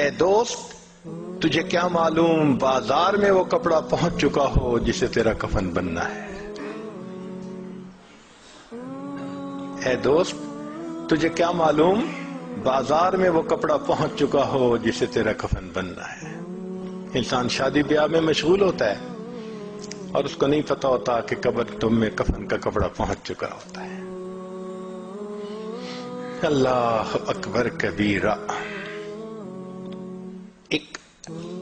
اے دوست تجھے کیا معلوم بازار میں وہ کپڑا پہنچ چکا ہو جسے تیرا کفن بننا ہے. اے دوست تجھے کیا معلوم بازار میں وہ کپڑا پہنچ چکا ہو جسے تیرا کفن بننا ہے. انسان شادی بیاہ میں مشغول ہوتا ہے اور اس کو نہیں پتا ہوتا کہ قبر تم میں کفن کا کپڑا پہنچ چکا ہوتا ہے. اللہ اکبر کبیرہ. ایک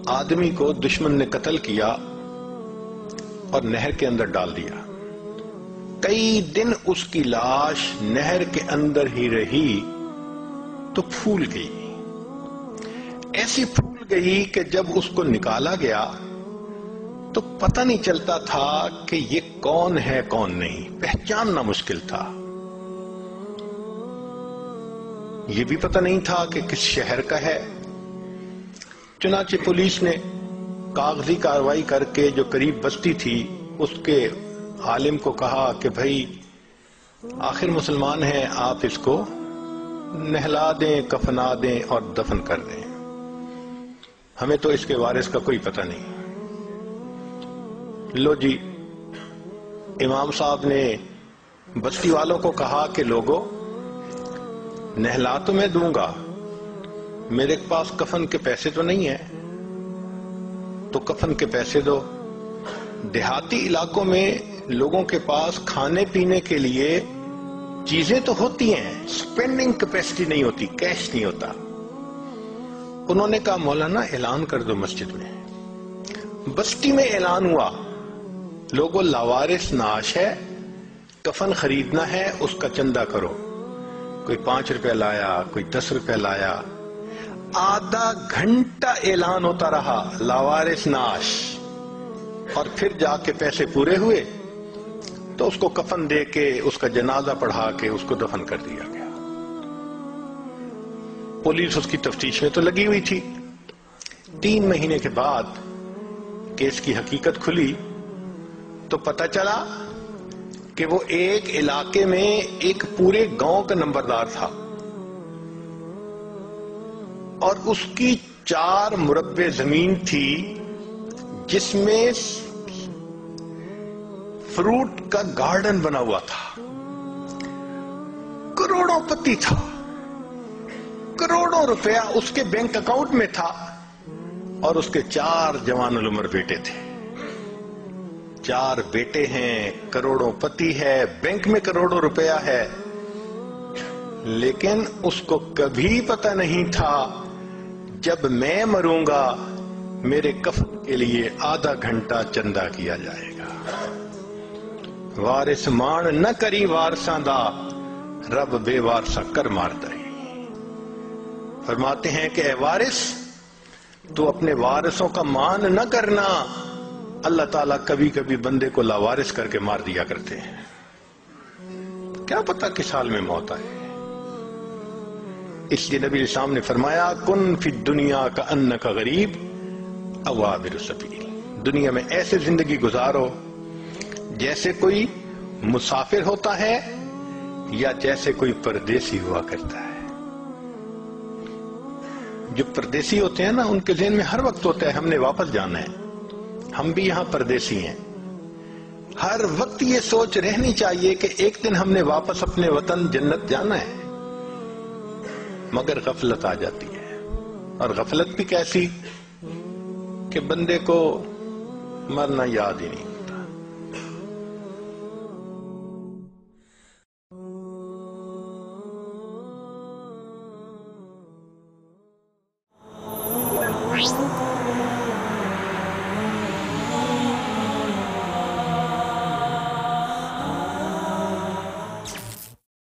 آدمی کو دشمن نے قتل کیا اور نہر کے اندر ڈال دیا. کئی دن اس کی لاش نہر کے اندر ہی رہی تو پھول گئی. ایسی پھول گئی کہ جب اس کو نکالا گیا تو پتہ نہیں چلتا تھا کہ یہ کون ہے کون نہیں. پہچاننا مشکل تھا. یہ بھی پتہ نہیں تھا کہ کس شہر کا ہے. چنانچہ پولیس نے کاغذی کارروائی کر کے جو قریب بستی تھی اس کے عالم کو کہا کہ بھائی آخر مسلمان ہیں، آپ اس کو نہلا دیں، کفنا دیں اور دفن کر دیں. ہمیں تو اس کے وارث کا کوئی پتہ نہیں. لو جی، امام صاحب نے بستی والوں کو کہا کہ لوگوں نہلا تو میں دوں گا، میرے پاس کفن کے پیسے تو نہیں ہیں، تو کفن کے پیسے دو. دیہاتی علاقوں میں لوگوں کے پاس کھانے پینے کے لیے چیزیں تو ہوتی ہیں، سپینڈنگ کیپیسٹی نہیں ہوتی، کیش نہیں ہوتا. انہوں نے کہا مولانا اعلان کر دو مسجد میں. بستی میں اعلان ہوا، لوگوں لاوارث نعش ہے، کفن خریدنا ہے، اس کا چندہ کرو. کوئی 5 روپے لایا، کوئی 10 روپے لایا. آدھا گھنٹہ اعلان ہوتا رہا لاوارث نعش، اور پھر جا کے پیسے پورے ہوئے تو اس کو کفن دے کے اس کا جنازہ پڑھا کے اس کو دفن کر دیا گیا. پولیس اس کی تفتیش میں تو لگی ہوئی تھی. 3 مہینے کے بعد کیس کی حقیقت کھلی تو پتہ چلا کہ وہ ایک علاقے میں ایک پورے گاؤں کا نمبردار تھا اور اس کی 4 مربع زمین تھی جس میں فروٹ کا گارڈن بنا ہوا تھا. کروڑوں پتی تھا، کروڑوں روپیہ اس کے بینک اکاؤنٹ میں تھا اور اس کے 4 جوان العمر بیٹے تھے. 4 بیٹے ہیں، کروڑوں پتی ہے، بینک میں کروڑوں روپیہ ہے، لیکن اس کو کبھی پتہ نہیں تھا جب میں مروں گا میرے کفن کے لیے آدھا گھنٹہ چندہ کیا جائے گا. وارث مان نہ کری وارثاں دا، رب بے وارثا کر مارتا ہے. فرماتے ہیں کہ اے وارث تو اپنے وارثوں کا مان نہ کرنا، اللہ تعالیٰ کبھی کبھی بندے کو لاوارث کر کے مار دیا کرتے ہیں. کیا پتا کس حال میں موت آئے. اس لیے نبی اسلام نے فرمایا کن فی الدنیا کأنک غریب او عابر السبیل. دنیا میں ایسے زندگی گزارو جیسے کوئی مسافر ہوتا ہے یا جیسے کوئی پردیسی ہوا کرتا ہے. جو پردیسی ہوتے ہیں نا ان کے ذہن میں ہر وقت ہوتا ہے ہم نے واپس جانا ہے. ہم بھی یہاں پردیسی ہیں. ہر وقت یہ سوچ رہنی چاہیے کہ ایک دن ہم نے واپس اپنے وطن جنت جانا ہے. مگر غفلت آ جاتی ہے، اور غفلت بھی کیسی کہ بندے کو مرنا یاد ہی نہیں ہوتا.